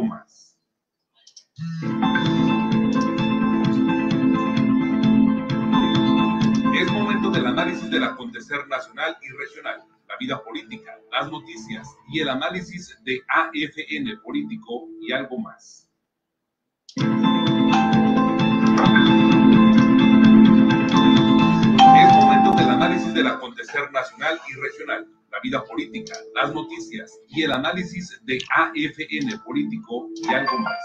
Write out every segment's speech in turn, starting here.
más. Es momento del análisis del acontecer nacional y regional, la vida política, las noticias y el análisis de AFN Político y algo más. Es momento del análisis del acontecer nacional y regional, la vida política, las noticias y el análisis de AFN Político y algo más.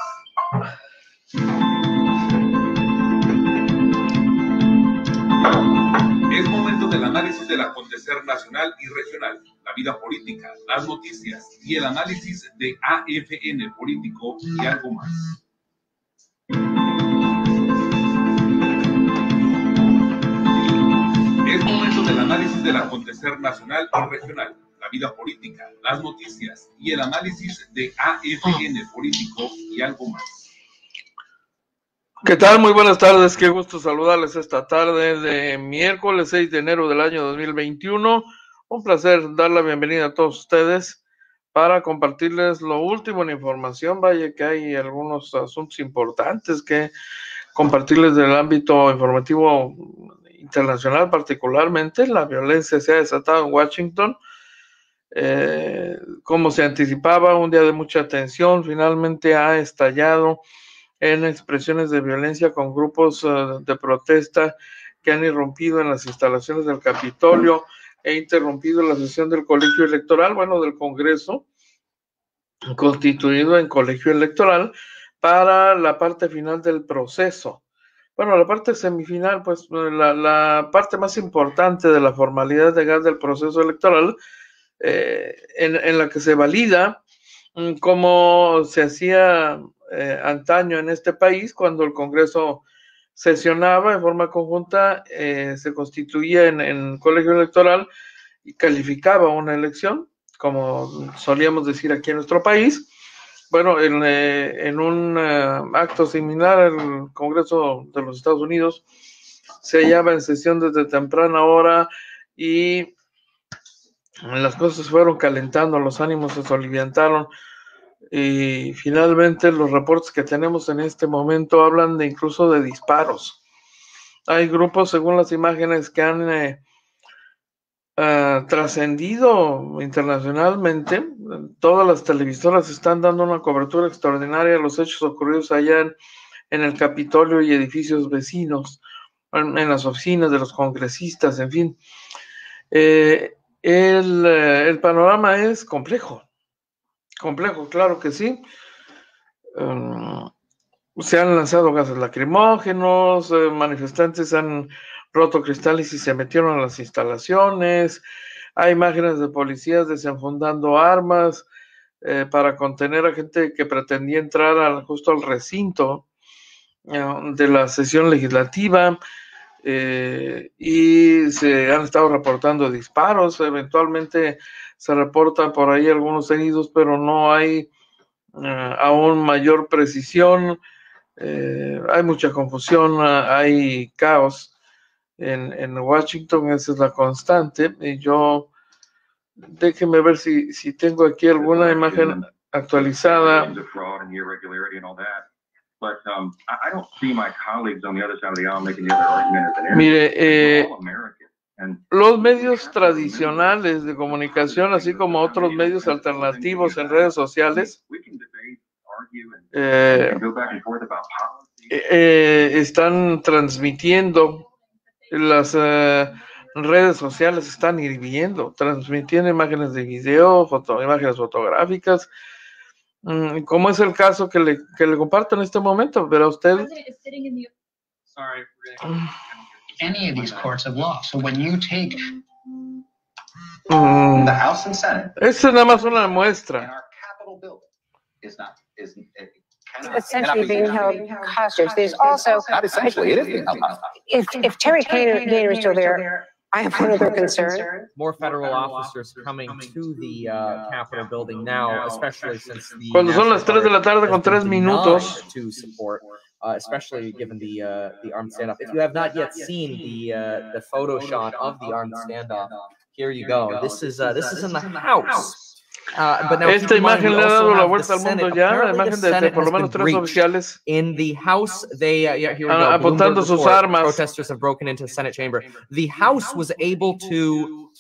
Es momento del análisis del acontecer nacional y regional, la vida política, las noticias y el análisis de AFN Político y algo más. Es momento del análisis del acontecer nacional y regional, la vida política, las noticias y el análisis de AFN Político y algo más. ¿Qué tal? Muy buenas tardes, qué gusto saludarles esta tarde de miércoles 6 de enero del año 2021. Un placer dar la bienvenida a todos ustedes para compartirles lo último en información. Vaya que hay algunos asuntos importantes que compartirles del ámbito informativo internacional, particularmente la violencia se ha desatado en Washington. Como se anticipaba, un día de mucha tensión, finalmente ha estallado en expresiones de violencia con grupos de protesta que han irrumpido en las instalaciones del Capitolio e interrumpido la sesión del colegio electoral, del Congreso, constituido en colegio electoral para la parte final del proceso. La parte semifinal, pues la parte más importante de la formalidad legal del proceso electoral, en la que se valida cómo se hacía antaño en este país, cuando el Congreso sesionaba en forma conjunta, se constituía en colegio electoral y calificaba una elección, como solíamos decir aquí en nuestro país. En un acto similar, el Congreso de los Estados Unidos se hallaba en sesión desde temprana hora y las cosas fueron calentando, los ánimos se soliviantaron y finalmente los reportes que tenemos en este momento hablan incluso de disparos. Hay grupos, según las imágenes, que han trascendido internacionalmente. Todas las televisoras están dando una cobertura extraordinaria a los hechos ocurridos allá en el Capitolio y edificios vecinos, en las oficinas de los congresistas, en fin. El panorama es complejo, claro que sí. Se han lanzado gases lacrimógenos, manifestantes han roto cristales y se metieron a las instalaciones. Hay imágenes de policías desenfundando armas para contener a gente que pretendía entrar justo al recinto de la sesión legislativa. Y se han estado reportando disparos. Eventualmente se reportan por ahí algunos heridos, pero no hay aún mayor precisión. Hay mucha confusión, hay caos en Washington, esa es la constante. Y déjenme ver si tengo aquí alguna imagen actualizada. Mire, los medios tradicionales de comunicación, así como otros medios alternativos en redes sociales, están transmitiendo, las redes sociales están hirviendo, transmitiendo imágenes de video, imágenes fotográficas, como es el caso que le comparto en este momento. Verá usted. Any of these courts of law. So when you take the House and Senate, esta es nada más una muestra. Essentially being held hostage. There's also not essentially, it is being held hostage. If Terry Gaynor is still there, I have one other concern. More federal officers coming to the Capitol building now, especially since the cuando son las 3 de la tarde con 3 minutos to support, especially given the armed standoff. If you have not yet seen the photo shot of the armed standoff, here you go. This is in the House. But now, Esta keep in mind, imagen we le ha also dado la have vuelta the al mundo Senate. ya, la Apparently, the imagen de Senate por lo has menos been 3 breached. oficiales In the House, they here we go. apuntando Bloomberg sus report, armas. protesters have broken into the Senate chamber. The House was able to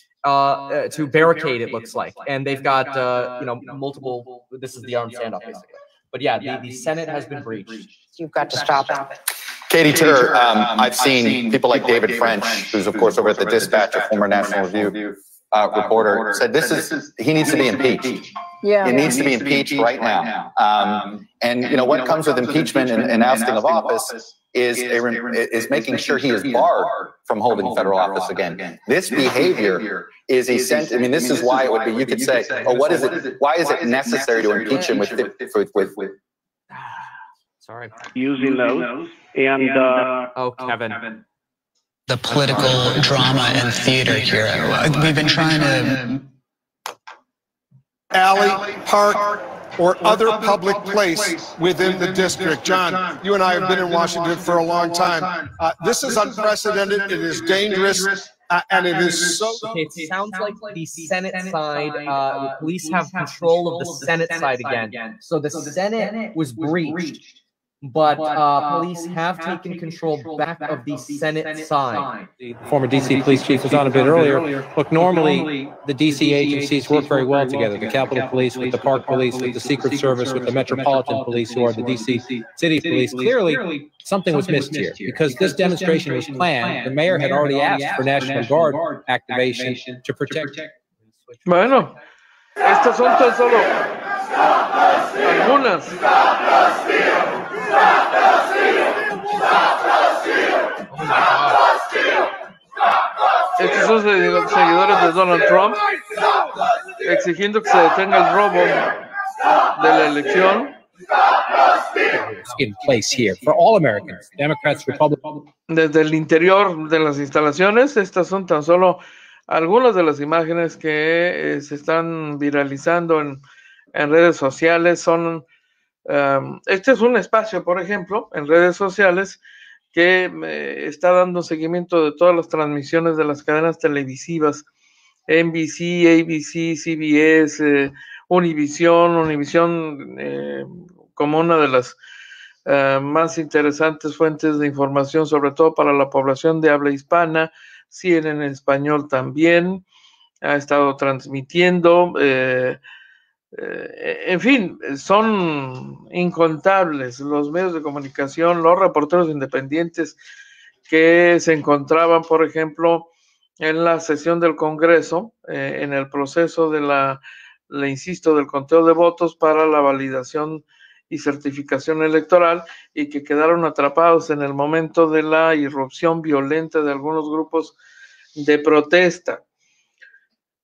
barricade, it looks like, and they've got multiple. This is the armed standoff, basically. But yeah, the Senate has been breached. You've got to stop it. Katie Tur, I've seen people like David French, who's of course over at the Dispatch, a former National Review reporter, said he needs to be impeached. Yeah. He needs to be impeached right now. And what comes with impeachment and ousting of office is making sure he is barred from holding federal office again. This behavior is essential. I mean, this is why it would be. You could say, "Oh, what is it? Why is it necessary to impeach him with?" Sorry. Using those and Kevin. The political drama and theater here. We've been trying to alley, park, or other public place within the district. John, you and I have been in Washington for a long time. This is unprecedented. It is dangerous. And it is so. Okay, it sounds like the Senate side, the police have control of the Senate side again. So the Senate was breached, but police have taken control back of the Senate side. The former DC police chief was on a bit earlier. Look, normally the DC agencies work very well together. The Capitol Police with the Park Police, with the Secret Service, with the Metropolitan Police, who are the DC City Police. Clearly, something was missed here because this demonstration was planned. The mayor had already asked for National Guard activation to protect. Bueno, estas son tan solo algunas. Estos son seguidores de Donald Trump exigiendo que se detenga el robo de la elección. In place here for all Americans, Democrats, Republicans. Desde el interior de las instalaciones, estas son tan solo algunas de las imágenes que se están viralizando en redes sociales. Este es un espacio, por ejemplo, en redes sociales que está dando seguimiento de todas las transmisiones de las cadenas televisivas, NBC, ABC, CBS, Univision, como una de las más interesantes fuentes de información, sobre todo para la población de habla hispana. CNN en español también ha estado transmitiendo. En fin, son incontables los medios de comunicación, los reporteros independientes que se encontraban, por ejemplo, en la sesión del Congreso, en el proceso de le insisto, del conteo de votos para la validación y certificación electoral, y que quedaron atrapados en el momento de la irrupción violenta de algunos grupos de protesta.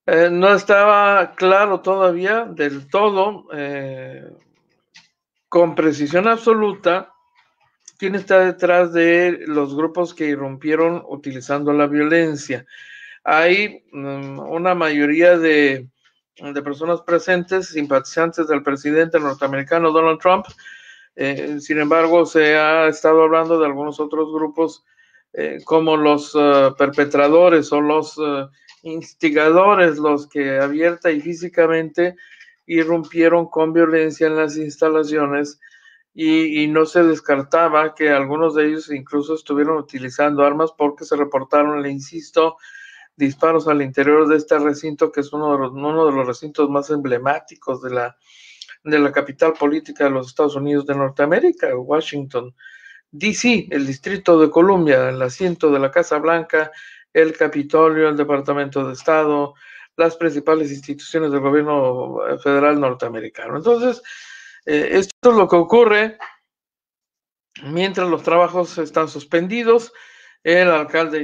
No estaba claro todavía del todo, con precisión absoluta, quién está detrás de los grupos que irrumpieron utilizando la violencia. Hay una mayoría de personas presentes, simpatizantes del presidente norteamericano Donald Trump. Sin embargo, se ha estado hablando de algunos otros grupos como los perpetradores o los instigadores, los que abierta y físicamente irrumpieron con violencia en las instalaciones, y no se descartaba que algunos de ellos incluso estuvieron utilizando armas, porque se reportaron, le insisto, disparos al interior de este recinto, que es uno de los recintos más emblemáticos de la capital política de los Estados Unidos de Norteamérica, Washington, D.C., el Distrito de Columbia, el asiento de la Casa Blanca, el Capitolio, el Departamento de Estado, las principales instituciones del gobierno federal norteamericano. Entonces, esto es lo que ocurre mientras los trabajos están suspendidos. El alcalde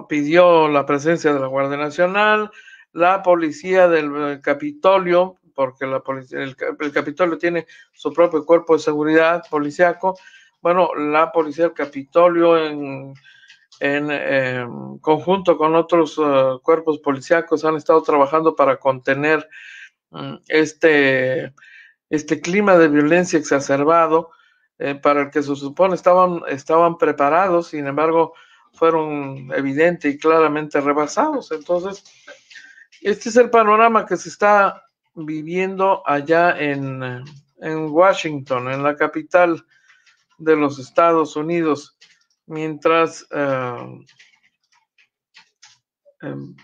pidió la presencia de la Guardia Nacional, la policía del Capitolio, porque el Capitolio tiene su propio cuerpo de seguridad policíaco. Bueno, la policía del Capitolio en conjunto con otros cuerpos policíacos han estado trabajando para contener este clima de violencia exacerbado, para el que se supone estaban preparados. Sin embargo, fueron evidente y claramente rebasados. Entonces, este es el panorama que se está viviendo allá en Washington, en la capital de los Estados Unidos, mientras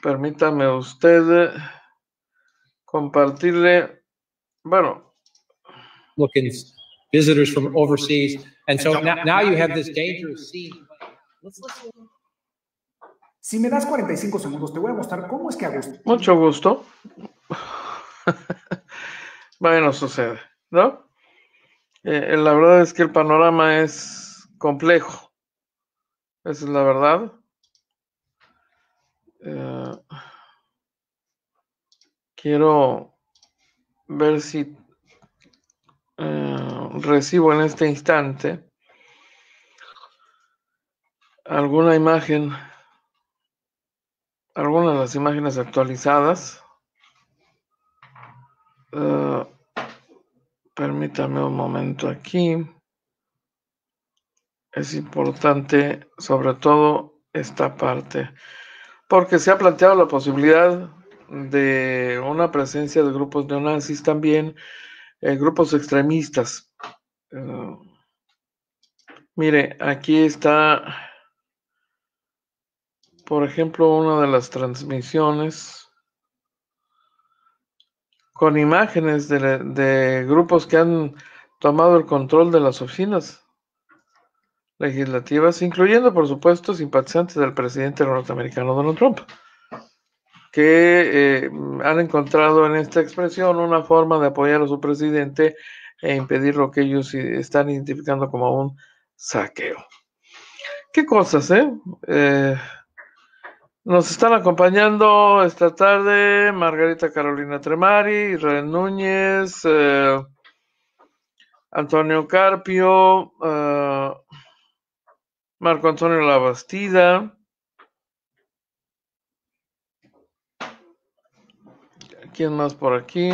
permítame usted compartirle, bueno, looking visitors from overseas, and so now you have this dangerous scene. Let's listen. Si me das 45 segundos, te voy a mostrar cómo es que Agustín... Mucho gusto. Bueno, sucede, ¿no? La verdad es que el panorama es complejo. Esa es la verdad. Quiero ver si recibo en este instante alguna imagen, alguna de las imágenes actualizadas. Permítame un momento aquí. Es importante, sobre todo, esta parte, porque se ha planteado la posibilidad de una presencia de grupos neonazis también, grupos extremistas. Mire, aquí está, por ejemplo, una de las transmisiones con imágenes de grupos que han tomado el control de las oficinas legislativas, incluyendo, por supuesto, simpatizantes del presidente norteamericano Donald Trump, que han encontrado en esta expresión una forma de apoyar a su presidente e impedir lo que ellos están identificando como un saqueo. ¿Qué cosas, nos están acompañando esta tarde Margarita Carolina Tremari, Israel Núñez, Antonio Carpio, Marco Antonio Labastida. ¿Quién más por aquí?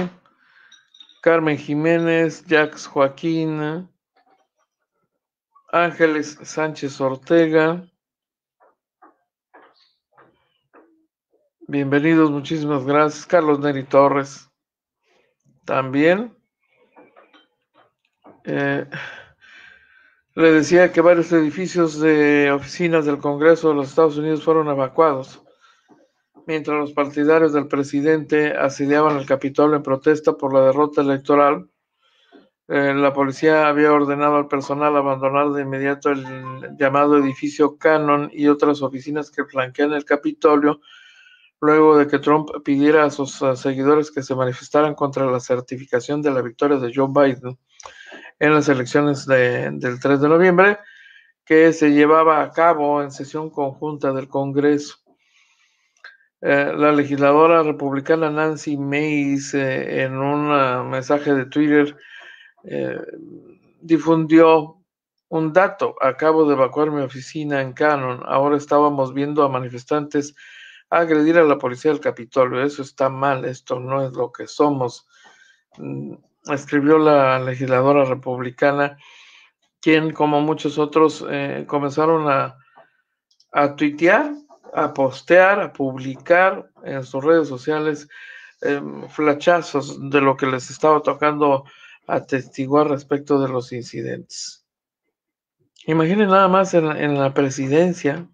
Carmen Jiménez, Jacques Joaquín, Ángeles Sánchez Ortega. Bienvenidos, muchísimas gracias. Carlos Neri Torres también. Le decía que varios edificios de oficinas del Congreso de los Estados Unidos fueron evacuados, mientras los partidarios del presidente asediaban el Capitolio en protesta por la derrota electoral. La policía había ordenado al personal abandonar de inmediato el llamado edificio Cannon y otras oficinas que flanquean el Capitolio, luego de que Trump pidiera a sus seguidores que se manifestaran contra la certificación de la victoria de Joe Biden en las elecciones del 3 de noviembre, que se llevaba a cabo en sesión conjunta del Congreso. La legisladora republicana Nancy Mace, en un mensaje de Twitter, difundió un dato: acabo de evacuar mi oficina en Cannon, ahora estábamos viendo a manifestantes agredir a la policía del Capitolio, eso está mal, esto no es lo que somos, escribió la legisladora republicana, quien, como muchos otros, comenzaron a tuitear, a postear, a publicar en sus redes sociales flachazos de lo que les estaba tocando atestiguar respecto de los incidentes. Imaginen nada más en la presidencia.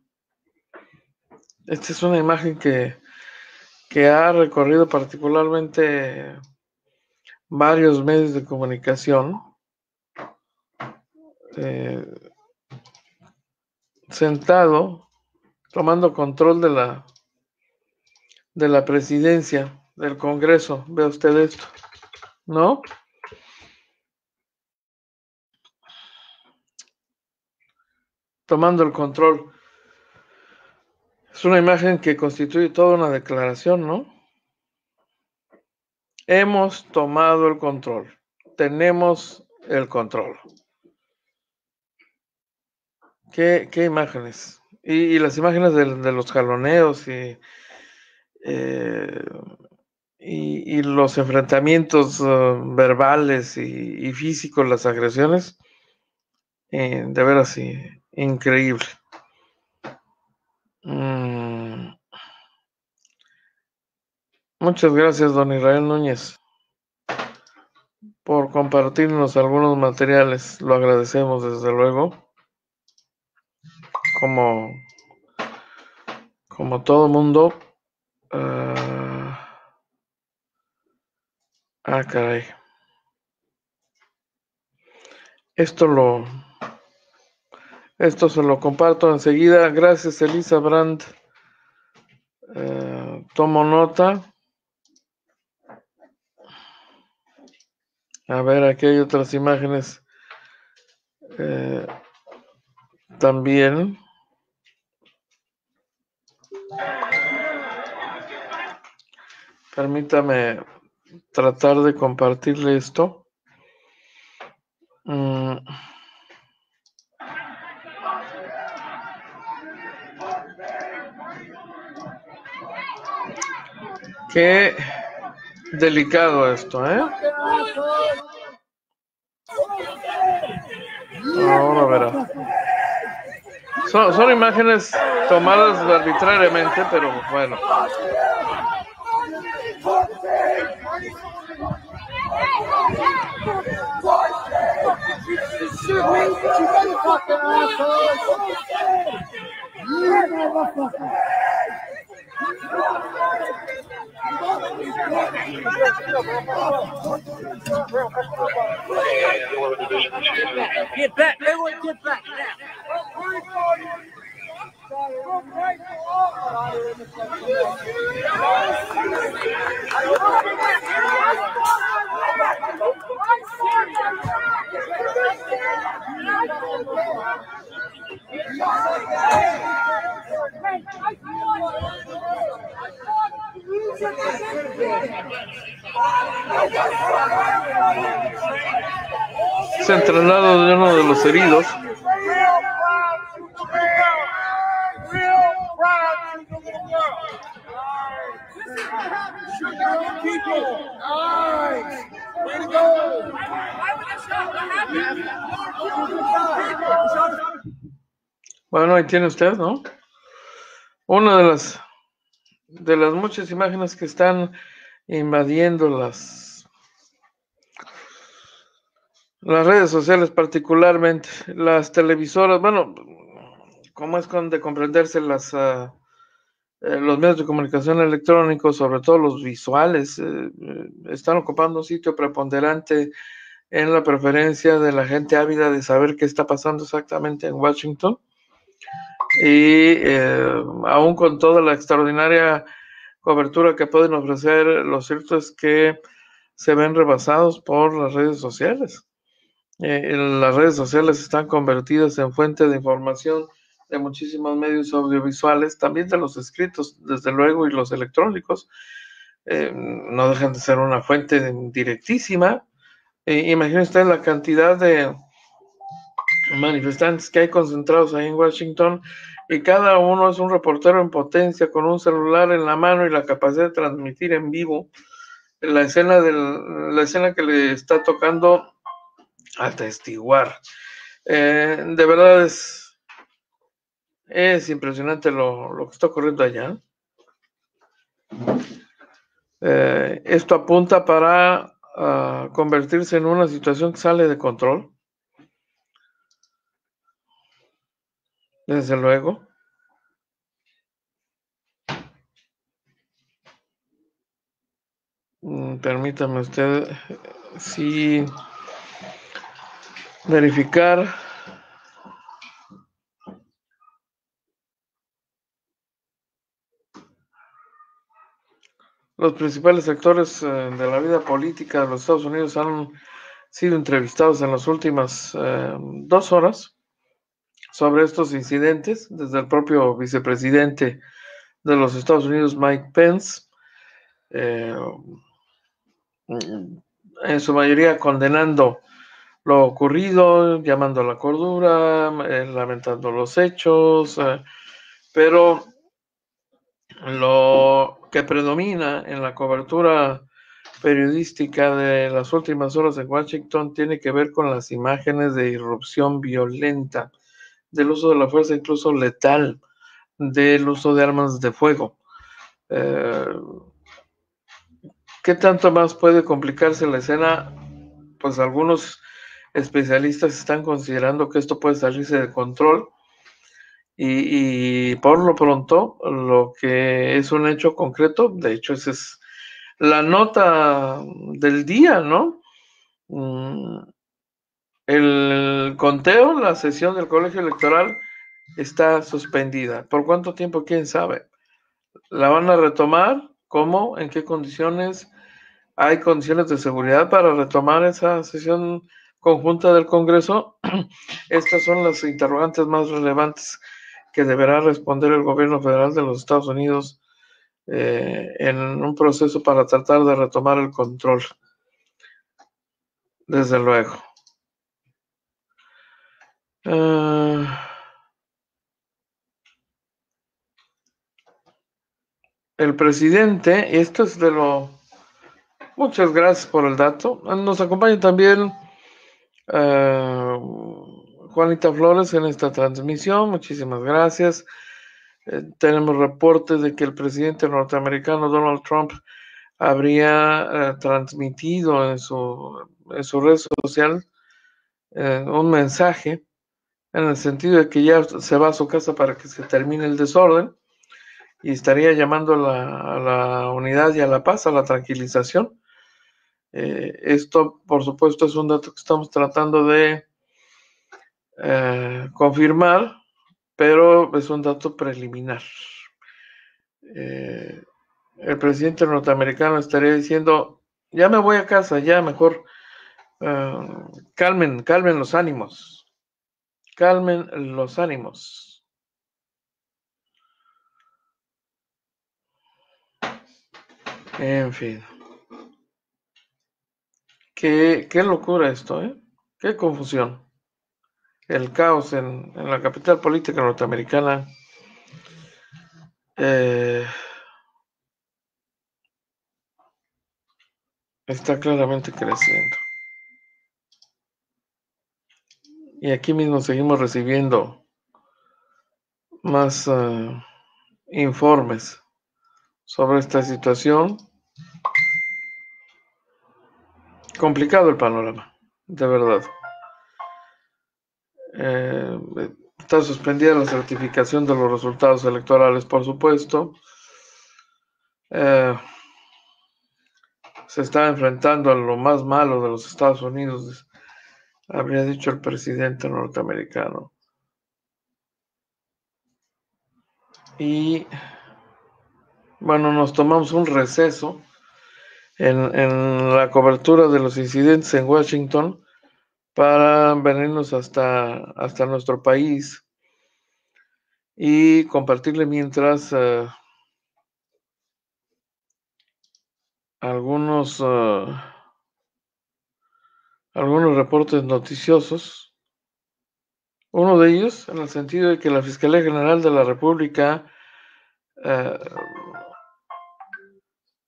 Esta es una imagen que ha recorrido particularmente varios medios de comunicación, sentado, tomando control de la presidencia del Congreso. Vea usted esto, ¿no? Tomando el control. Es una imagen que constituye toda una declaración, ¿no? Hemos tomado el control. Tenemos el control. ¿Qué imágenes? Y las imágenes de los jaloneos y los enfrentamientos verbales y físicos, las agresiones, de veras sí, increíble. Muchas gracias, don Israel Núñez. por compartirnos algunos materiales. Lo agradecemos desde luego. Como todo mundo. Caray. Esto se lo comparto enseguida. Gracias, Elisa Brandt. Tomo nota. A ver, aquí hay otras imágenes también. Permítame tratar de compartirle esto. Qué delicado esto, ¿eh? Ahora verá. Son imágenes tomadas arbitrariamente, pero bueno. Get back, everyone get back now. Es el traslado de uno de los heridos. Bueno, ahí tiene usted, ¿no? Una de las muchas imágenes que están invadiendo las redes sociales, particularmente las televisoras. Bueno, ¿cómo es de comprenderse los medios de comunicación electrónicos, sobre todo los visuales, están ocupando un sitio preponderante en la preferencia de la gente ávida de saber qué está pasando exactamente en Washington? Y aún con toda la extraordinaria cobertura que pueden ofrecer, lo cierto es que se ven rebasados por las redes sociales. Las redes sociales están convertidas en fuente de información de muchísimos medios audiovisuales, también de los escritos, desde luego, y los electrónicos. No dejan de ser una fuente directísima. Imagine usted la cantidad de manifestantes que hay concentrados ahí en Washington, y cada uno es un reportero en potencia con un celular en la mano y la capacidad de transmitir en vivo la escena que le está tocando atestiguar. De verdad es impresionante lo que está ocurriendo allá. Esto apunta para convertirse en una situación que sale de control. Desde luego. Permítame usted sí verificar los principales actores de la vida política de los Estados Unidos han sido entrevistados en las últimas 2 horas sobre estos incidentes, desde el propio vicepresidente de los Estados Unidos, Mike Pence, en su mayoría condenando lo ocurrido, llamando a la cordura, lamentando los hechos, pero lo que predomina en la cobertura periodística de las últimas horas en Washington tiene que ver con las imágenes de irrupción violenta, del uso de la fuerza incluso letal, del uso de armas de fuego. ¿Qué tanto más puede complicarse la escena pues algunos especialistas están considerando que esto puede salirse de control y por lo pronto lo que es un hecho concreto, de hecho esa es la nota del día, ¿no? El conteo, la sesión del colegio electoral está suspendida. ¿Por cuánto tiempo? ¿Quién sabe? ¿La van a retomar? ¿Cómo? ¿En qué condiciones? ¿Hay condiciones de seguridad para retomar esa sesión conjunta del Congreso? Estas son las interrogantes más relevantes que deberá responder el gobierno federal de los Estados Unidos en un proceso para tratar de retomar el control. Desde luego. El presidente, esto es de lo... Muchas gracias por el dato. Nos acompaña también Juanita Flores en esta transmisión. Muchísimas gracias. Tenemos reportes de que el presidente norteamericano Donald Trump habría transmitido en su red social un mensaje en el sentido de que ya se va a su casa para que se termine el desorden y estaría llamando a la unidad y a la paz, a la tranquilización. Esto, por supuesto, es un dato que estamos tratando de confirmar, pero es un dato preliminar. El presidente norteamericano estaría diciendo, ya me voy a casa, ya mejor calmen los ánimos. Calmen los ánimos. En fin. Qué locura esto, ¿eh? Qué confusión. El caos en la capital política norteamericana está claramente creciendo. Y aquí mismo seguimos recibiendo más informes sobre esta situación. Complicado el panorama, de verdad. Está suspendida la certificación de los resultados electorales, por supuesto. Se está enfrentando a lo más malo de los Estados Unidos, habría dicho el presidente norteamericano. Y bueno, nos tomamos un receso en la cobertura de los incidentes en Washington para venirnos hasta nuestro país y compartirle mientras algunos reportes noticiosos. Uno de ellos en el sentido de que la Fiscalía General de la República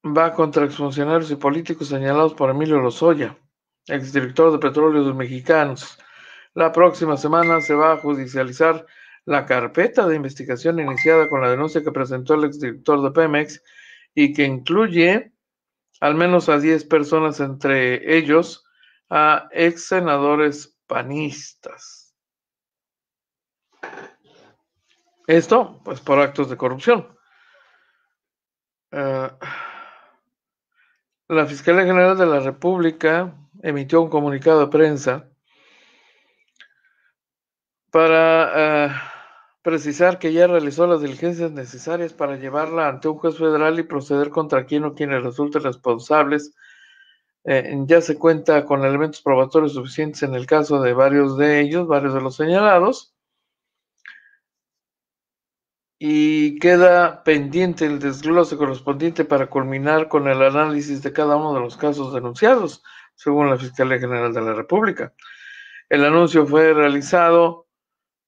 va contra exfuncionarios y políticos señalados por Emilio Lozoya, exdirector de Petróleos Mexicanos. La próxima semana se va a judicializar la carpeta de investigación iniciada con la denuncia que presentó el exdirector de Pemex y que incluye al menos a 10 personas, entre ellos a ex senadores panistas. Esto, pues, por actos de corrupción. La Fiscalía General de la República emitió un comunicado de prensa para precisar que ya realizó las diligencias necesarias para llevarla ante un juez federal y proceder contra quien o quienes resulten responsables. Ya se cuenta con elementos probatorios suficientes en el caso de varios de los señalados, y queda pendiente el desglose correspondiente para culminar con el análisis de cada uno de los casos denunciados, según la Fiscalía General de la República. El anuncio fue realizado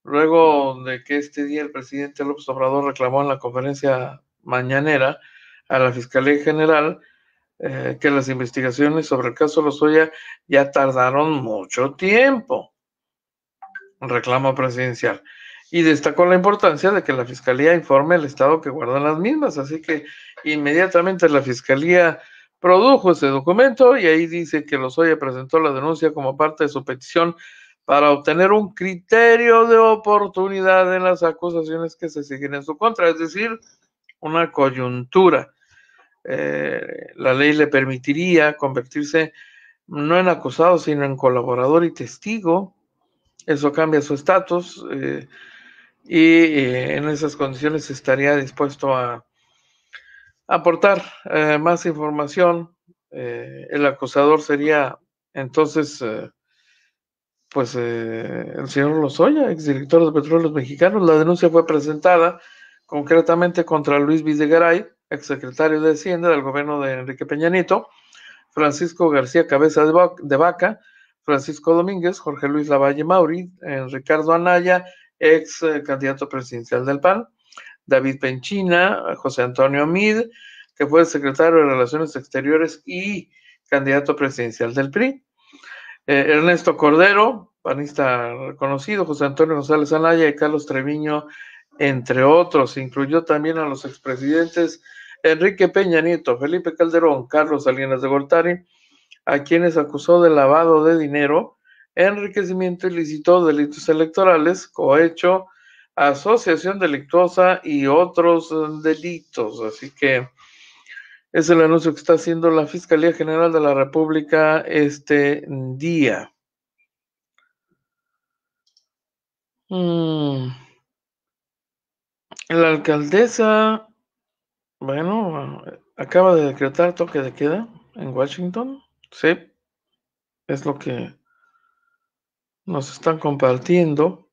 luego de que este día el presidente López Obrador reclamó en la conferencia mañanera a la Fiscalía General que las investigaciones sobre el caso Lozoya ya tardaron mucho tiempo. Un reclamo presidencial. Y destacó la importancia de que la Fiscalía informe el estado que guardan las mismas. Así que inmediatamente la Fiscalía produjo ese documento y ahí dice que Lozoya presentó la denuncia como parte de su petición para obtener un criterio de oportunidad en las acusaciones que se siguen en su contra, es decir, una coyuntura. La ley le permitiría convertirse no en acusado, sino en colaborador y testigo. Eso cambia su estatus y en esas condiciones estaría dispuesto a aportar más información. El acusador sería entonces el señor Lozoya, exdirector de Petróleos Mexicanos. La denuncia fue presentada concretamente contra Luis Videgaray, exsecretario de Hacienda del gobierno de Enrique Peña Nieto, Francisco García Cabeza de Vaca, Francisco Domínguez, Jorge Luis Lavalle Mauri, Ricardo Anaya, ex candidato presidencial del PAN, David Penchina, José Antonio Mid, que fue secretario de Relaciones Exteriores y candidato presidencial del PRI, Ernesto Cordero, panista reconocido, José Antonio González Anaya y Carlos Treviño, entre otros. Incluyó también a los expresidentes Enrique Peña Nieto, Felipe Calderón, Carlos Salinas de Gortari, a quienes acusó de lavado de dinero, enriquecimiento ilícito, delitos electorales, cohecho, asociación delictuosa y otros delitos. Así que es el anuncio que está haciendo la Fiscalía General de la República este día. La alcaldesa, bueno, acaba de decretar toque de queda en Washington. Sí, es lo que nos están compartiendo.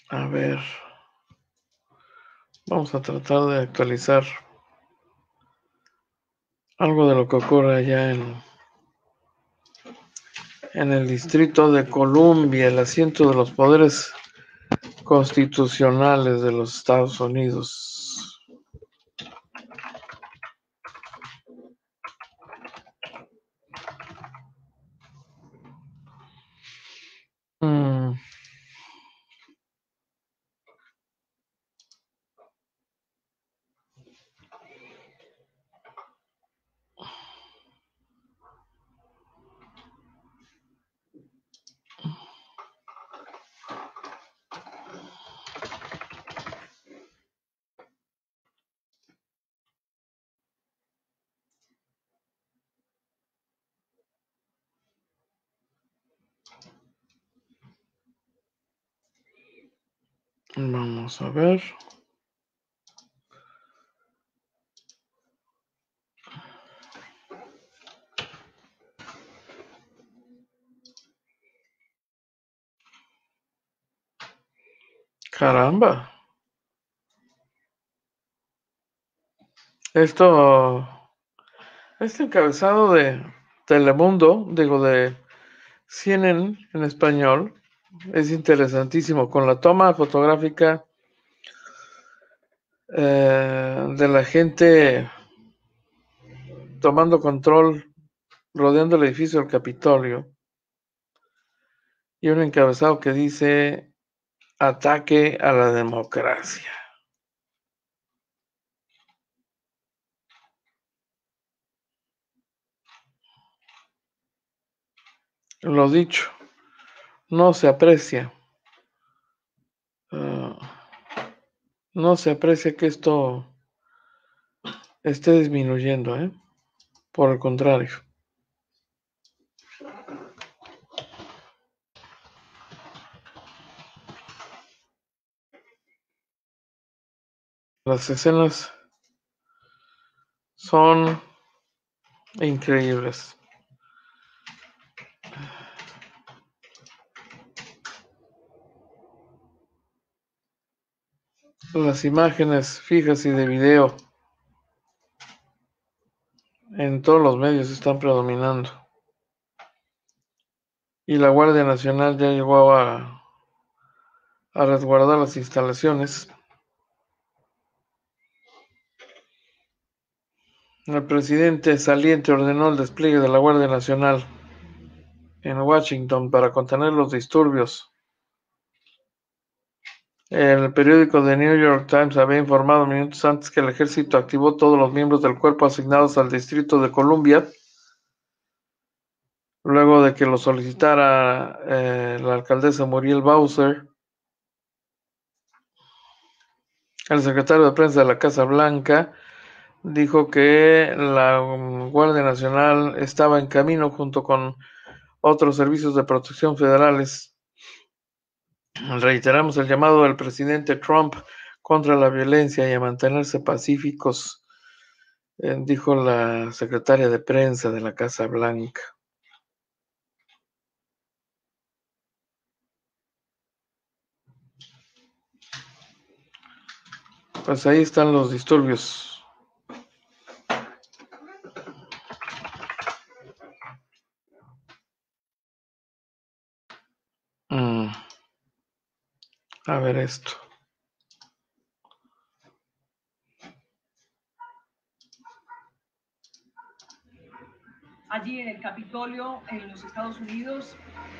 A ver, vamos a tratar de actualizar algo de lo que ocurre allá en el Distrito de Columbia, el asiento de los poderes constitucionales de los Estados Unidos. Vamos a ver. Caramba. Este encabezado de Telemundo, digo de CNN en español, es interesantísimo, con la toma fotográfica de la gente tomando control, rodeando el edificio del Capitolio, y un encabezado que dice: ataque a la democracia. Lo dicho, no se aprecia. No se aprecia que esto esté disminuyendo, por el contrario. Las escenas son increíbles. Las imágenes fijas y de video en todos los medios están predominando. Y la Guardia Nacional ya llegó a resguardar las instalaciones. El presidente saliente ordenó el despliegue de la Guardia Nacional en Washington para contener los disturbios El periódico The New York Times había informado minutos antes que el ejército activó todos los miembros del cuerpo asignados al Distrito de Columbia, luego de que lo solicitara la alcaldesa Muriel Bowser. El secretario de prensa de la Casa Blanca dijo que la Guardia Nacional estaba en camino junto con otros servicios de protección federales. Reiteramos el llamado del presidente Trump contra la violencia y a mantenerse pacíficos, dijo la secretaria de prensa de la Casa Blanca. Pues ahí están los disturbios. A ver esto. Allí en el Capitolio, en los Estados Unidos,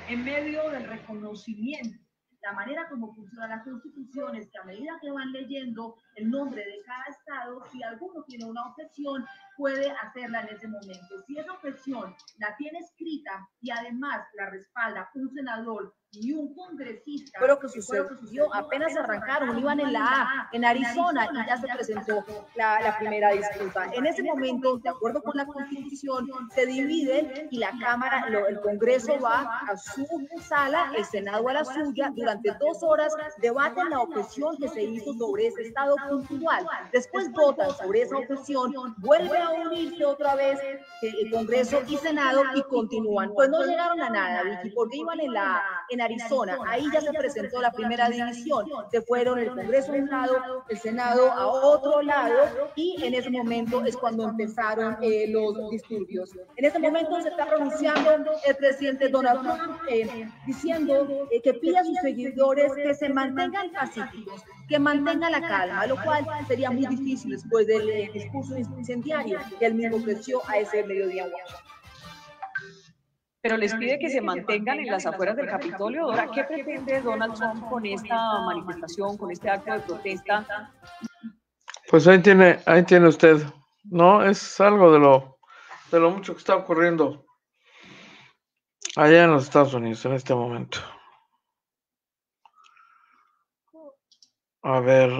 en medio del reconocimiento, la manera como funciona la Constitución es que a medida que van leyendo el nombre de cada estado, si alguno tiene una objeción, puede hacerla en ese momento. Si esa objeción la tiene escrita y además la respalda un senador y un congresista. Pero que sucedió, apenas arrancaron, iban en la A, en Arizona, y ya se presentó la primera disputa. En ese momento, de acuerdo con la Constitución, se dividen y la Cámara, el Congreso va a su sala, el Senado a la suya. Durante 2 horas debaten la objeción que se hizo sobre ese estado puntual. Después votan sobre esa objeción, vuelve a unirse otra vez el Congreso y Senado y continúan. Pues no llegaron a nada, Vicky, porque iban en Arizona. Ahí ya se presentó la primera división. Se fueron el Congreso a un lado, el Senado a otro lado, y en ese momento es cuando empezaron los disturbios. En ese momento se está pronunciando el presidente Donald Trump diciendo que pide a sus seguidores que se mantengan pacíficos, que mantengan la calma, lo cual sería muy difícil después del discurso incendiario que él mismo ofreció a ese mediodía en Washington. Pero les pide que se mantengan en las afueras del Capitolio. Dora, ¿qué pretende Donald Trump con esta manifestación, con este acto de protesta? Pues ahí tiene usted, ¿no? Es algo de lo mucho que está ocurriendo allá en los Estados Unidos en este momento. A ver.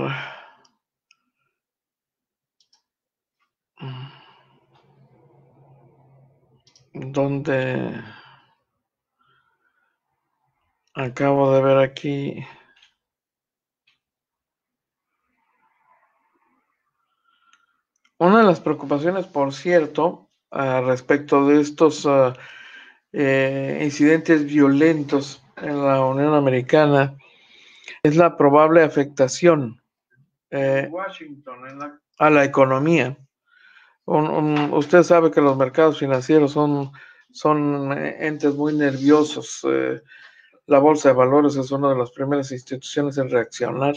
¿Dónde? Acabo de ver aquí. Una de las preocupaciones, por cierto, respecto de estos incidentes violentos en la Unión Americana es la probable afectación Washington a la economía. Usted sabe que los mercados financieros son entes muy nerviosos. La Bolsa de Valores es una de las primeras instituciones en reaccionar.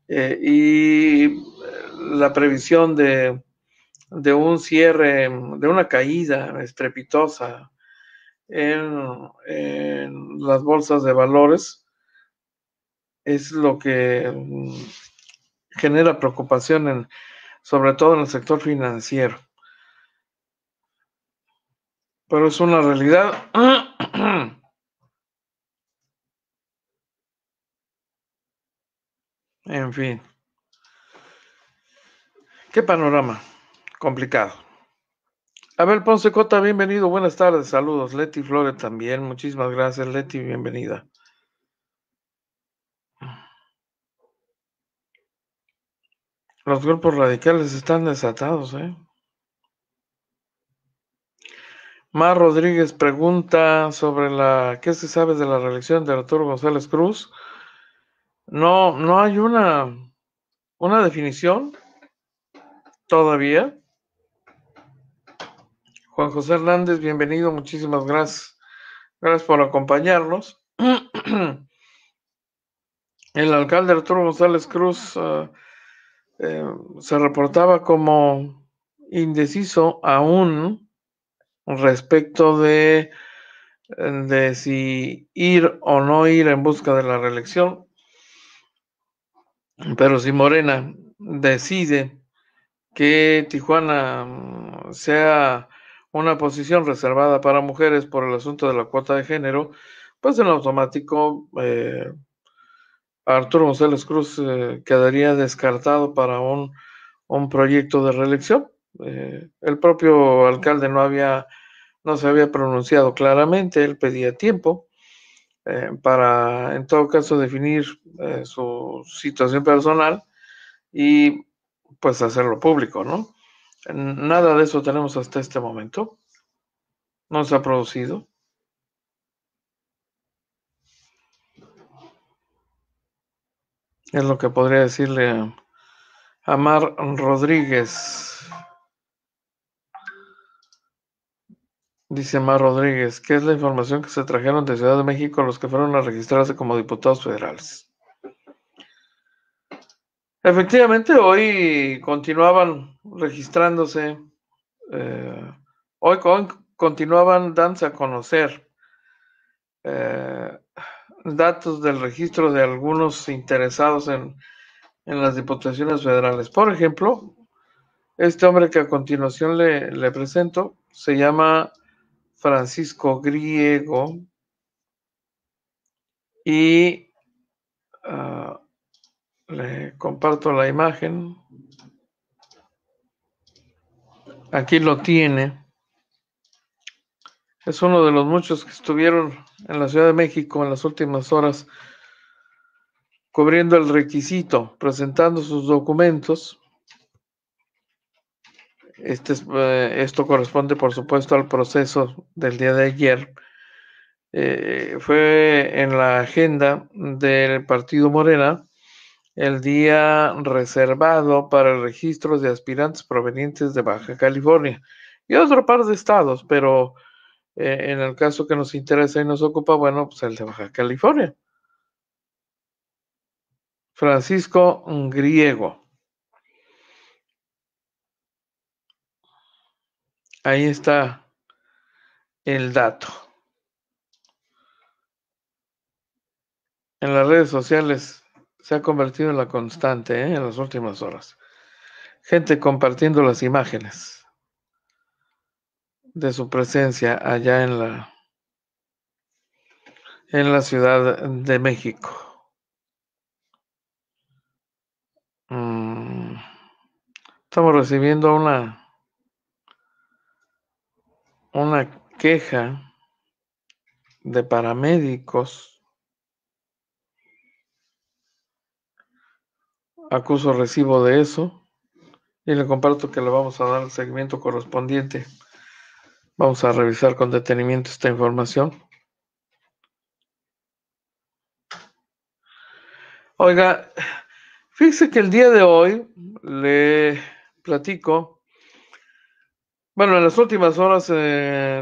Y la previsión de un cierre, de una caída estrepitosa en las bolsas de valores es lo que genera preocupación sobre todo en el sector financiero. Pero es una realidad. En fin. Qué panorama complicado. Abel Ponce Cota, bienvenido, buenas tardes, saludos. Leti Flores también, muchísimas gracias, Leti, bienvenida. Los grupos radicales están desatados, ¿eh? Mar Rodríguez pregunta sobre ¿qué se sabe de la reelección de Arturo González Cruz? No hay una definición todavía. Juan José Hernández, bienvenido, muchísimas gracias. Gracias por acompañarnos. El alcalde Arturo González Cruz se reportaba como indeciso aún respecto de si ir o no ir en busca de la reelección. Pero si Morena decide que Tijuana sea una posición reservada para mujeres por el asunto de la cuota de género, pues en automático Arturo González Cruz quedaría descartado para un proyecto de reelección. El propio alcalde no se había pronunciado claramente, él pedía tiempo para, en todo caso, definir su situación personal y pues hacerlo público, ¿no? Nada de eso tenemos hasta este momento. No se ha producido. Es lo que podría decirle a Mar Rodríguez. Dice Mar Rodríguez, ¿qué es la información que se trajeron de Ciudad de México los que fueron a registrarse como diputados federales? Efectivamente, hoy continuaban registrándose, hoy continuaban dándose a conocer datos del registro de algunos interesados en las diputaciones federales. Por ejemplo, este hombre que a continuación le presento se llama Francisco Griego y le comparto la imagen. Aquí lo tiene. Es uno de los muchos que estuvieron en la Ciudad de México en las últimas horas cubriendo el requisito, presentando sus documentos. Esto corresponde, por supuesto, al proceso del día de ayer. Fue en la agenda del Partido Morena el día reservado para el registro de aspirantes provenientes de Baja California y otro par de estados, pero en el caso que nos interesa y nos ocupa, bueno, pues el de Baja California. Francisco Griego. Ahí está el dato. En las redes sociales se ha convertido en la constante en las últimas horas. Gente compartiendo las imágenes de su presencia allá en la Ciudad de México. Estamos recibiendo una queja de paramédicos. Acuso recibo de eso y le comparto que le vamos a dar el seguimiento correspondiente. Vamos a revisar con detenimiento esta información. Oiga, fíjese que el día de hoy le platico. Bueno, en las últimas horas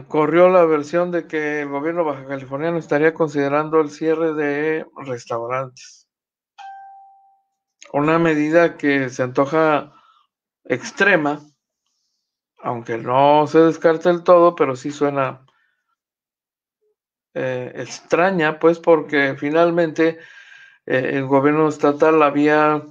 corrió la versión de que el gobierno baja californiano estaría considerando el cierre de restaurantes. Una medida que se antoja extrema, aunque no se descarta del todo, pero sí suena extraña, pues porque finalmente el gobierno estatal había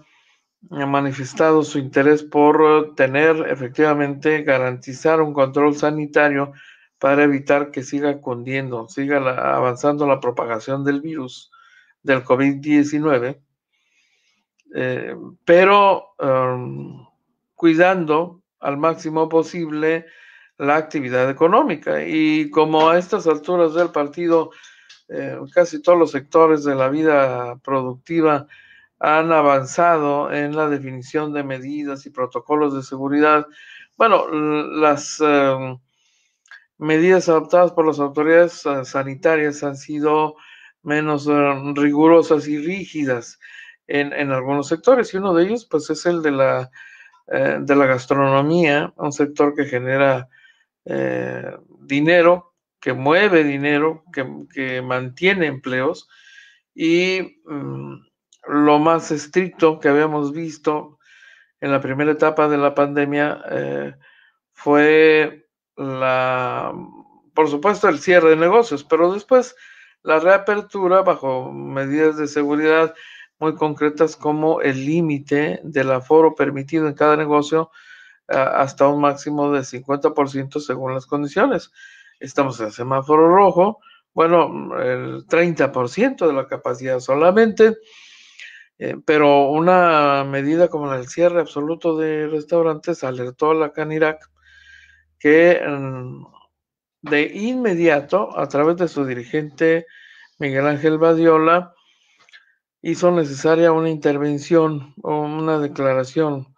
manifestado su interés por tener efectivamente, garantizar un control sanitario para evitar que siga cundiendo, siga avanzando la propagación del virus del COVID-19, pero cuidando al máximo posible la actividad económica. Y como a estas alturas del partido casi todos los sectores de la vida productiva han avanzado en la definición de medidas y protocolos de seguridad. Bueno, las medidas adoptadas por las autoridades sanitarias han sido menos rigurosas y rígidas en algunos sectores, y uno de ellos pues es el de la gastronomía, un sector que genera dinero, que mueve dinero, que mantiene empleos, y lo más estricto que habíamos visto en la primera etapa de la pandemia fue por supuesto, el cierre de negocios, pero después la reapertura bajo medidas de seguridad muy concretas como el límite del aforo permitido en cada negocio hasta un máximo de 50% según las condiciones. Estamos en semáforo rojo, bueno, el 30% de la capacidad solamente, pero una medida como el cierre absoluto de restaurantes alertó a la Canirac que de inmediato, a través de su dirigente Miguel Ángel Badiola, hizo necesaria una intervención o una declaración.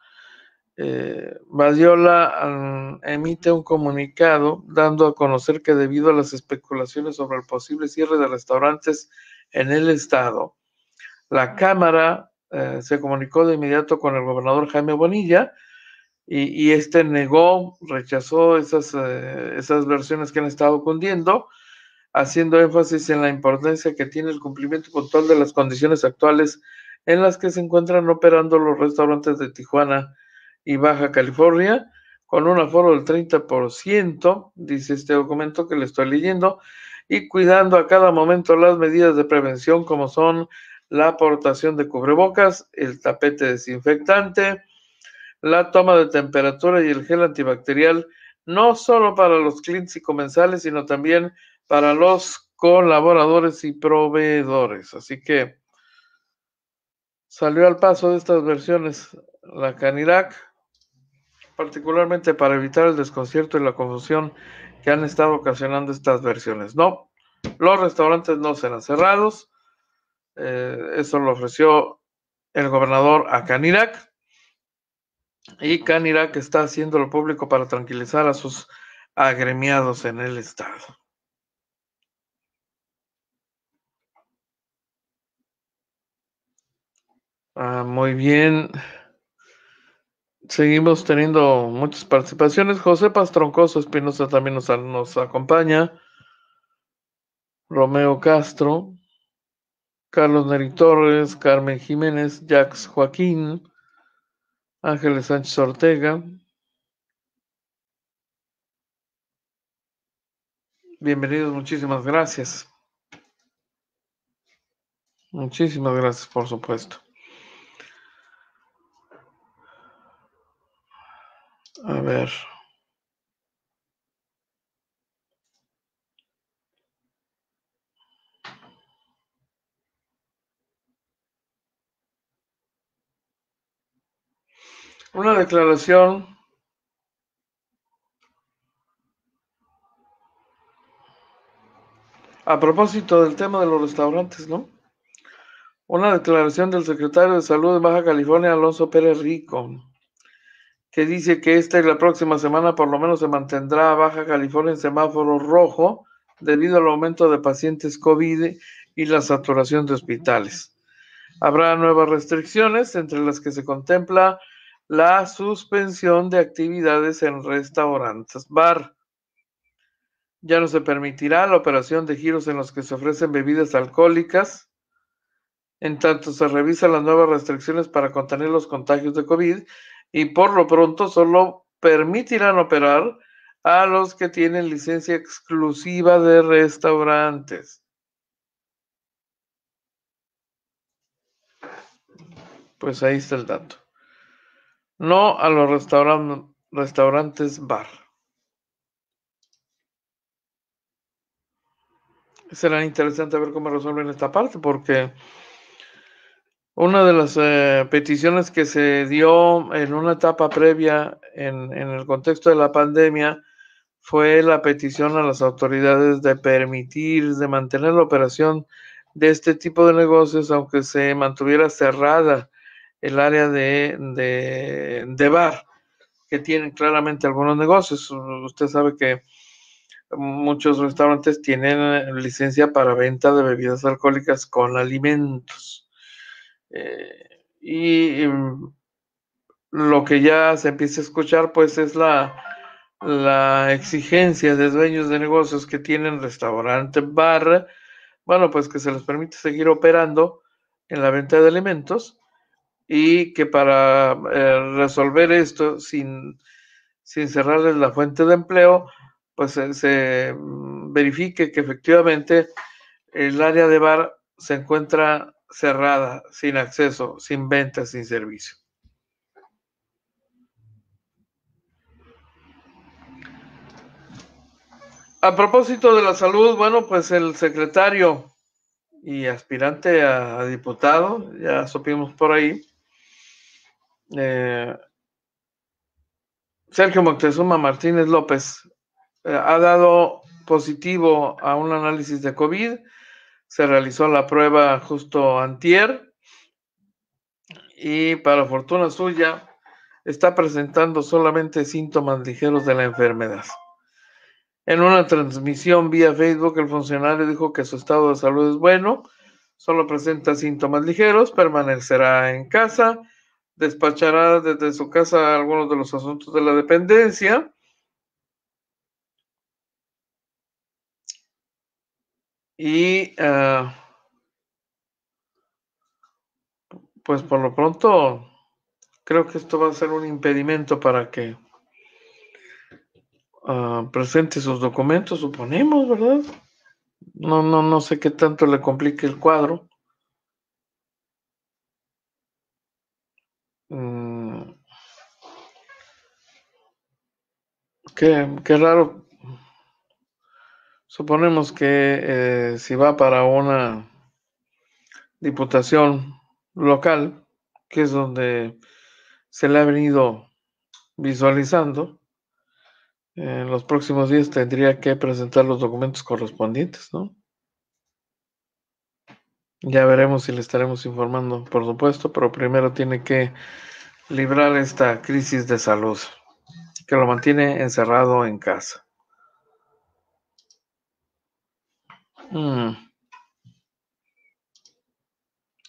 Badiola emite un comunicado dando a conocer que debido a las especulaciones sobre el posible cierre de restaurantes en el estado, la Cámara se comunicó de inmediato con el gobernador Jaime Bonilla y este rechazó esas versiones que han estado cundiendo, haciendo énfasis en la importancia que tiene el cumplimiento puntual de las condiciones actuales en las que se encuentran operando los restaurantes de Tijuana y Baja California, con un aforo del 30%, dice este documento que le estoy leyendo, y cuidando a cada momento las medidas de prevención como son la aportación de cubrebocas, el tapete desinfectante, la toma de temperatura y el gel antibacterial, no solo para los clientes y comensales, sino también para los colaboradores y proveedores. Así que salió al paso de estas versiones la Canirac, particularmente para evitar el desconcierto y la confusión que han estado ocasionando estas versiones. No, los restaurantes no serán cerrados. Eso lo ofreció el gobernador a Canirac, y Canirac está haciéndolo público para tranquilizar a sus agremiados en el estado. Muy bien. Seguimos teniendo muchas participaciones. José Pastroncoso Espinosa también nos acompaña. Romeo Castro, Carlos Neri Torres, Carmen Jiménez, Jax Joaquín, Ángeles Sánchez Ortega. Bienvenidos, muchísimas gracias. Muchísimas gracias, por supuesto. A ver. Una declaración a propósito del tema de los restaurantes, ¿no? Una declaración del secretario de Salud de Baja California, Alonso Pérez Rico, que dice que esta y la próxima semana por lo menos se mantendrá Baja California en semáforo rojo debido al aumento de pacientes COVID y la saturación de hospitales. Habrá nuevas restricciones, entre las que se contempla la suspensión de actividades en restaurantes, bar. Ya no se permitirá la operación de giros en los que se ofrecen bebidas alcohólicas, en tanto se revisan las nuevas restricciones para contener los contagios de COVID, y por lo pronto solo permitirán operar a los que tienen licencia exclusiva de restaurantes. Pues ahí está el dato. No a los restaurantes bar. Será interesante ver cómo resuelven esta parte, porque una de las peticiones que se dio en una etapa previa en el contexto de la pandemia fue la petición a las autoridades de permitir, de mantener la operación de este tipo de negocios, aunque se mantuviera cerrada el área de bar, que tienen claramente algunos negocios. Usted sabe que muchos restaurantes tienen licencia para venta de bebidas alcohólicas con alimentos. Y lo que ya se empieza a escuchar pues es la exigencia de dueños de negocios que tienen restaurante, bar, bueno, pues que se les permite seguir operando en la venta de alimentos, y que para resolver esto sin cerrarles la fuente de empleo, pues se verifique que efectivamente el área de bar se encuentra cerrada, sin acceso, sin venta, sin servicio. A propósito de la salud, bueno, pues el secretario y aspirante a diputado, ya supimos por ahí, Sergio Moctezuma Martínez López, ha dado positivo a un análisis de COVID. Se realizó la prueba justo antier y para fortuna suya está presentando solamente síntomas ligeros de la enfermedad. En una transmisión vía Facebook, el funcionario dijo que su estado de salud es bueno, solo presenta síntomas ligeros, permanecerá en casa, despachará desde su casa algunos de los asuntos de la dependencia. Y pues por lo pronto creo que esto va a ser un impedimento para que presente sus documentos, suponemos, ¿verdad? No sé qué tanto le complique el cuadro. Qué raro. Suponemos que si va para una diputación local, que es donde se le ha venido visualizando, en los próximos días tendría que presentar los documentos correspondientes, ¿no? Ya veremos si le estaremos informando, por supuesto, pero primero tiene que librar esta crisis de salud que lo mantiene encerrado en casa.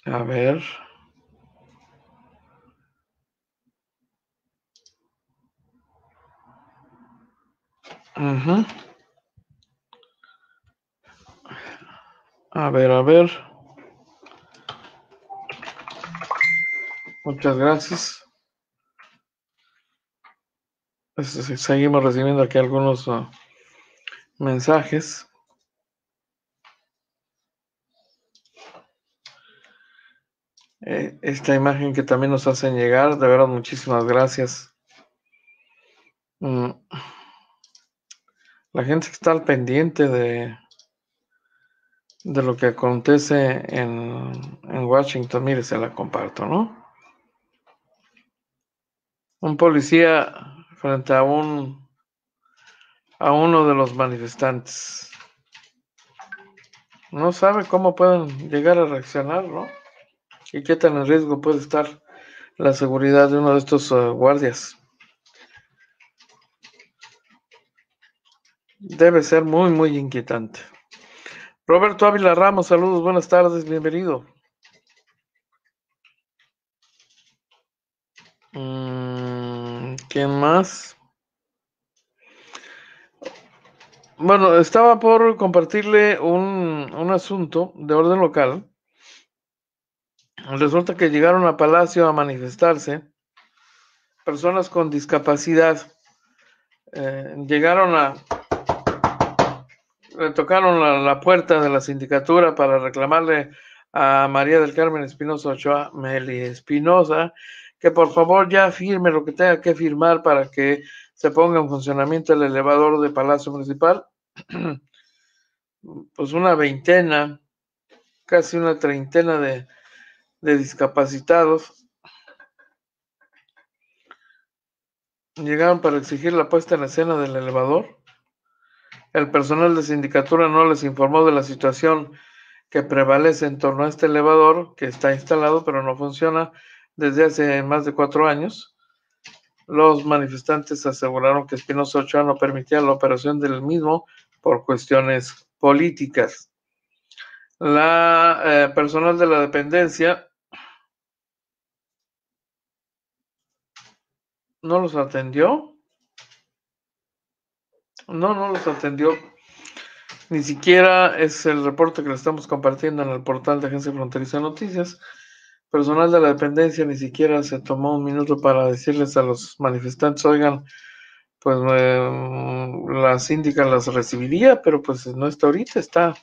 A ver. A ver. Muchas gracias. Seguimos recibiendo aquí algunos mensajes. Esta imagen que también nos hacen llegar, de verdad, muchísimas gracias. La gente que está al pendiente de lo que acontece en Washington, mire, se la comparto, ¿no? Un policía frente a uno de los manifestantes. No sabe cómo pueden llegar a reaccionar, ¿no? Y qué tan en riesgo puede estar la seguridad de uno de estos guardias. Debe ser muy, muy inquietante. Roberto Ávila Ramos, saludos, buenas tardes, bienvenido. ¿Quién más? Bueno, estaba por compartirle un asunto de orden local. Resulta que llegaron a Palacio a manifestarse personas con discapacidad. Le tocaron la puerta de la sindicatura para reclamarle a María del Carmen Espinosa Ochoa, Meli Espinosa, que por favor ya firme lo que tenga que firmar para que se ponga en funcionamiento el elevador de Palacio Municipal. Pues una veintena, casi una treintena de discapacitados llegaron para exigir la puesta en escena del elevador. El personal de sindicatura no les informó de la situación que prevalece en torno a este elevador que está instalado pero no funciona desde hace más de 4 años. Los manifestantes aseguraron que Espinosa Ochoa no permitía la operación del mismo por cuestiones políticas. La personal de la dependencia no los atendió. No los atendió. Ni siquiera es el reporte que le estamos compartiendo en el portal de Agencia Fronteriza de Noticias. Personal de la dependencia ni siquiera se tomó un minuto para decirles a los manifestantes, oigan, pues la síndica las recibiría, pero pues no está ahorita, está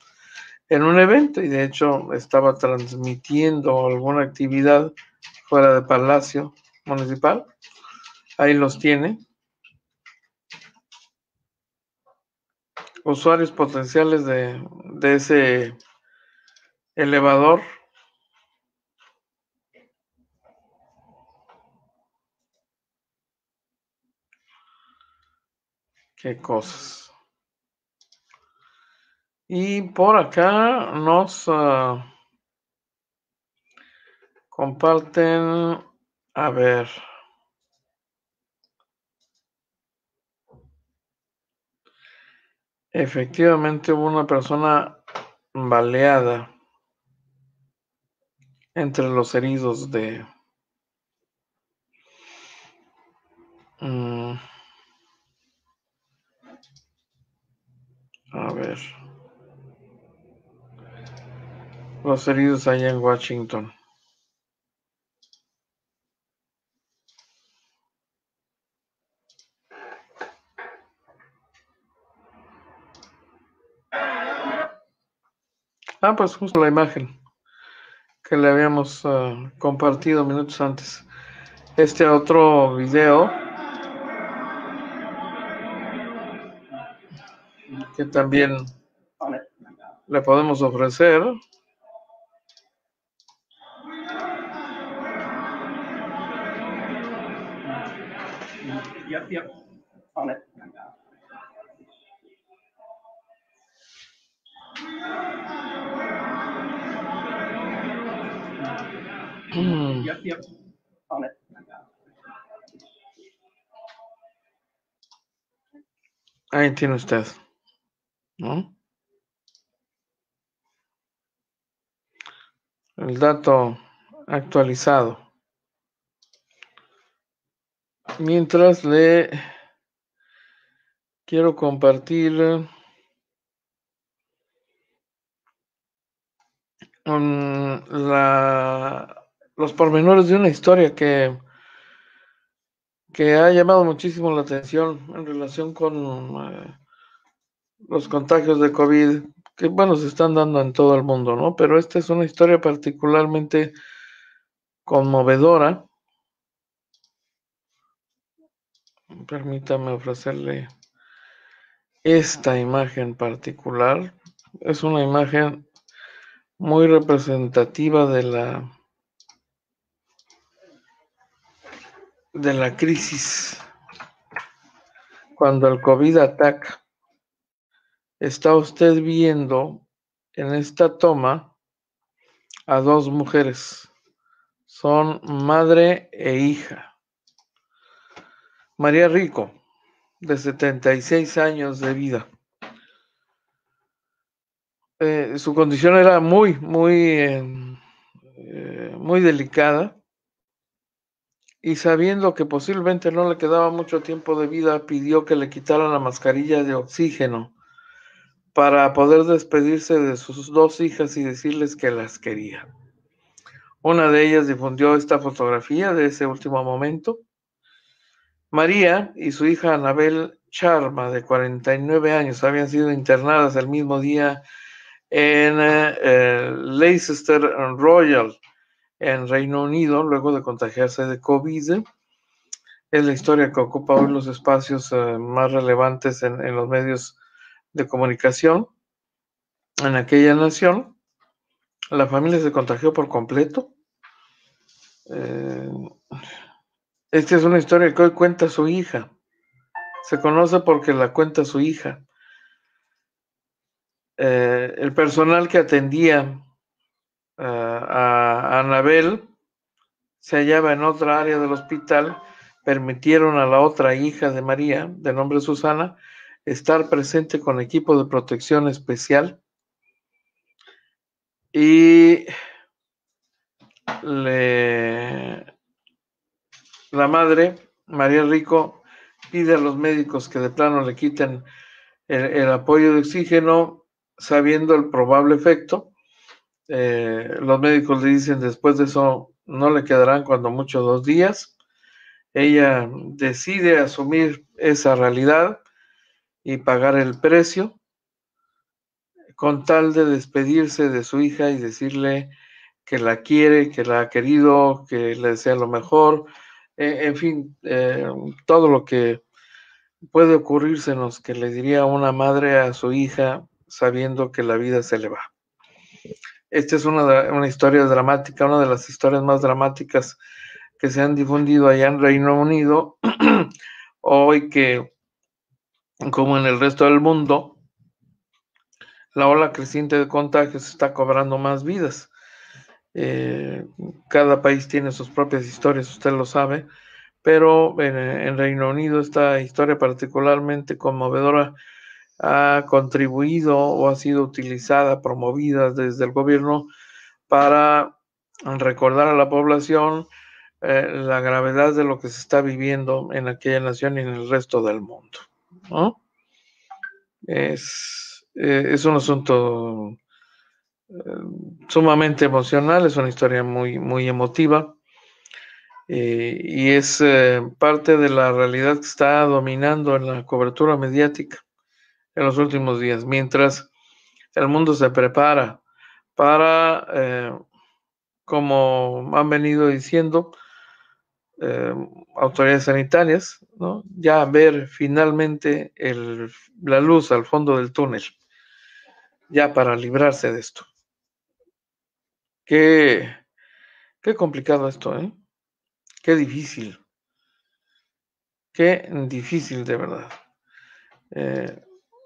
en un evento y de hecho estaba transmitiendo alguna actividad fuera de Palacio Municipal. Ahí los tiene. Usuarios potenciales de ese elevador. Qué cosas. Y por acá nos comparten, a ver, efectivamente hubo una persona baleada entre los heridos de a ver, los heridos allá en Washington. Pues justo la imagen que le habíamos compartido minutos antes. Este otro video que también le podemos ofrecer. Yep. On it. Yep. On it. Ahí tiene usted, ¿no? El dato actualizado. Mientras le quiero compartir los pormenores de una historia que ha llamado muchísimo la atención en relación con los contagios de COVID, que bueno, se están dando en todo el mundo, ¿no? Pero esta es una historia particularmente conmovedora. Permítame ofrecerle esta imagen particular. Es una imagen muy representativa de la crisis. Cuando el COVID ataca, está usted viendo en esta toma a dos mujeres. Son madre e hija. María Rico, de 76 años de vida. Su condición era muy delicada, y sabiendo que posiblemente no le quedaba mucho tiempo de vida, pidió que le quitaran la mascarilla de oxígeno para poder despedirse de sus dos hijas y decirles que las quería. Una de ellas difundió esta fotografía de ese último momento. María y su hija Anabel Charma, de 49 años, habían sido internadas el mismo día en Leicester Royal, en Reino Unido, luego de contagiarse de COVID. Es la historia que ocupa hoy los espacios más relevantes en los medios de comunicación en aquella nación. La familia se contagió por completo. Esta es una historia que hoy cuenta su hija. Se conoce porque la cuenta su hija. El personal que atendía a Anabel se hallaba en otra área del hospital. Permitieron a la otra hija de María, de nombre Susana, estar presente con equipo de protección especial, y la madre, María Rico, pide a los médicos que de plano le quiten el apoyo de oxígeno, sabiendo el probable efecto. Los médicos le dicen después de eso no le quedarán cuando mucho 2 días. Ella decide asumir esa realidad y pagar el precio. con tal de despedirse de su hija y decirle que la quiere, que la ha querido, que le desea lo mejor, en fin, todo lo que puede ocurrírsenos que le diría una madre a su hija sabiendo que la vida se le va. Esta es una historia dramática, una de las historias más dramáticas que se han difundido allá en Reino Unido, hoy que, como en el resto del mundo, la ola creciente de contagios está cobrando más vidas. Cada país tiene sus propias historias, usted lo sabe, pero en Reino Unido esta historia particularmente conmovedora ha contribuido o ha sido utilizada, promovida desde el gobierno para recordar a la población la gravedad de lo que se está viviendo en aquella nación y en el resto del mundo, ¿no? Es un asunto sumamente emocional, es una historia muy, muy emotiva, y es parte de la realidad que está dominando en la cobertura mediática en los últimos días, mientras el mundo se prepara para, como han venido diciendo autoridades sanitarias, ¿no?, ya ver finalmente la luz al fondo del túnel, ya para librarse de esto. Qué complicado esto, ¿eh? Qué difícil de verdad.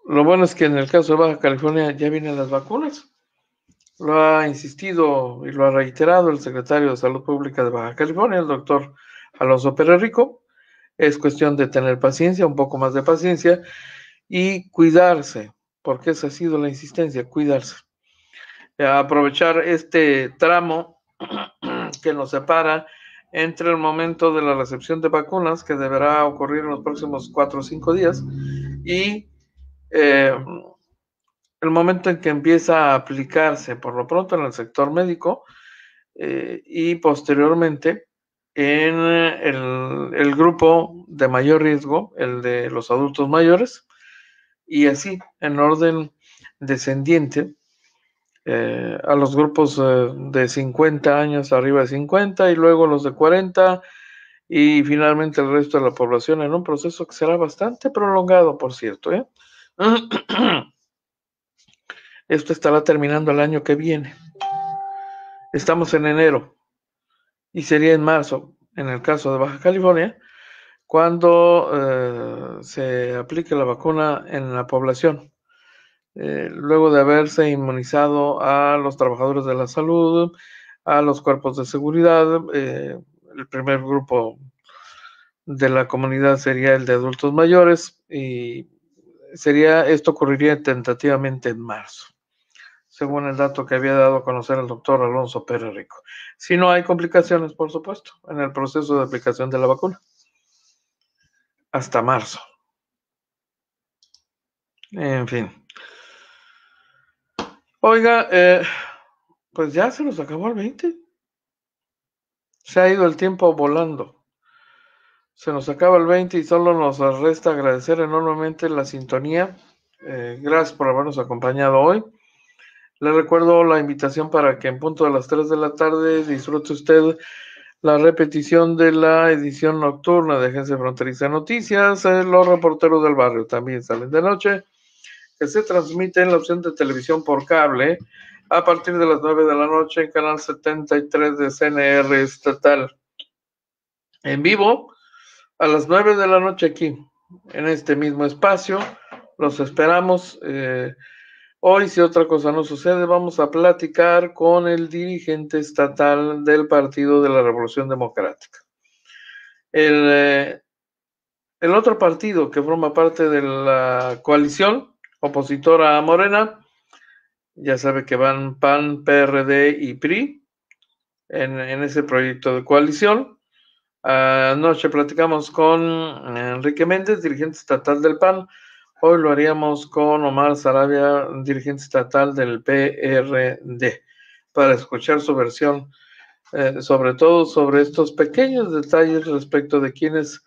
Lo bueno es que en el caso de Baja California ya vienen las vacunas. Lo ha insistido y lo ha reiterado el secretario de Salud Pública de Baja California, el doctor Alonso Pérez Rico. Es cuestión de tener paciencia, un poco más de paciencia y cuidarse, porque esa ha sido la insistencia, cuidarse. Aprovechar este tramo que nos separa entre el momento de la recepción de vacunas, que deberá ocurrir en los próximos 4 o 5 días, y el momento en que empieza a aplicarse, por lo pronto en el sector médico, y posteriormente en el grupo de mayor riesgo, el de los adultos mayores, y así en orden descendiente a los grupos de 50 años, arriba de 50, y luego los de 40, y finalmente el resto de la población, en un proceso que será bastante prolongado, por cierto, ¿eh? Esto estará terminando el año que viene. Estamos en enero y sería en marzo, en el caso de Baja California, cuando se aplique la vacuna en la población, luego de haberse inmunizado a los trabajadores de la salud, a los cuerpos de seguridad. El primer grupo de la comunidad sería el de adultos mayores, y esto ocurriría tentativamente en marzo, según el dato que había dado a conocer el doctor Alonso Pérez Rico. Si no hay complicaciones, por supuesto, en el proceso de aplicación de la vacuna, hasta marzo. En fin. Oiga, pues ya se nos acabó el 20. Se ha ido el tiempo volando. Se nos acaba el 20 y solo nos resta agradecer enormemente la sintonía. Gracias por habernos acompañado hoy. Le recuerdo la invitación para que en punto de las 3 de la tarde disfrute usted la repetición de la edición nocturna de Agencia Fronteriza Noticias. Los reporteros del barrio también salen de noche, que se transmite en la opción de televisión por cable a partir de las 9 de la noche en canal 73 de CNR estatal. En vivo a las 9 de la noche aquí, en este mismo espacio. Los esperamos. Hoy, si otra cosa no sucede, vamos a platicar con el dirigente estatal del Partido de la Revolución Democrática. El otro partido que forma parte de la coalición opositora a Morena, ya sabe que van PAN, PRD y PRI en ese proyecto de coalición. Anoche platicamos con Enrique Méndez, dirigente estatal del PAN. Hoy lo haríamos con Omar Sarabia, dirigente estatal del PRD, para escuchar su versión, sobre todo sobre estos pequeños detalles respecto de quienes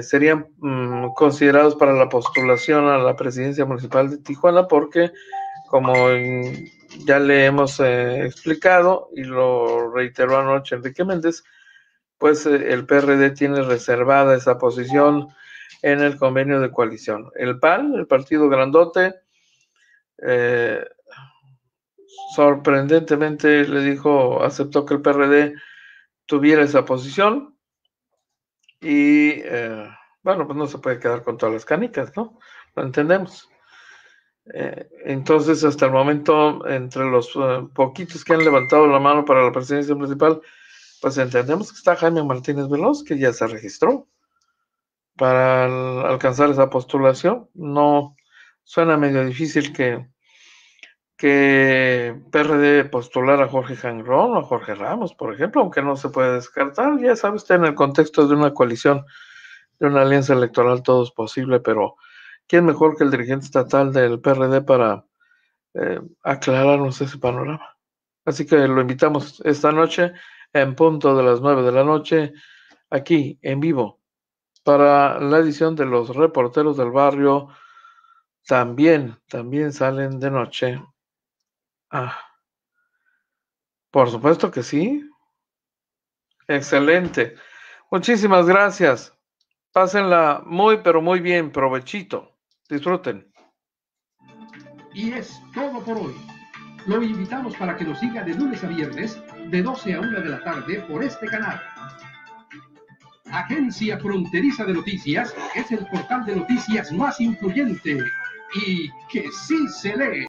serían considerados para la postulación a la presidencia municipal de Tijuana, porque Como ya le hemos explicado y lo reiteró anoche Enrique Méndez, pues el PRD tiene reservada esa posición en el convenio de coalición. El PAN, el partido grandote, sorprendentemente aceptó que el PRD tuviera esa posición y bueno, pues no se puede quedar con todas las canicas, ¿no? Lo entendemos. Entonces, hasta el momento, entre los poquitos que han levantado la mano para la presidencia municipal, pues entendemos que está Jaime Martínez Veloz, que ya se registró para alcanzar esa postulación. No suena medio difícil que PRD postulara a Jorge Jangrón o a Jorge Ramos, por ejemplo, aunque no se puede descartar. Ya sabe usted, en el contexto de una coalición, de una alianza electoral, todo es posible, pero ¿quién mejor que el dirigente estatal del PRD para aclararnos ese panorama? Así que lo invitamos esta noche, en punto de las 9 de la noche, aquí en vivo, para la edición de Los Reporteros del Barrio. También salen de noche. Por supuesto que sí. Excelente. Muchísimas gracias. Pásenla muy, pero muy bien. Provechito. Disfruten. Y es todo por hoy. Lo invitamos para que nos siga de lunes a viernes, de 12 a 1 de la tarde por este canal. Agencia Fronteriza de Noticias es el portal de noticias más influyente y que sí se lee.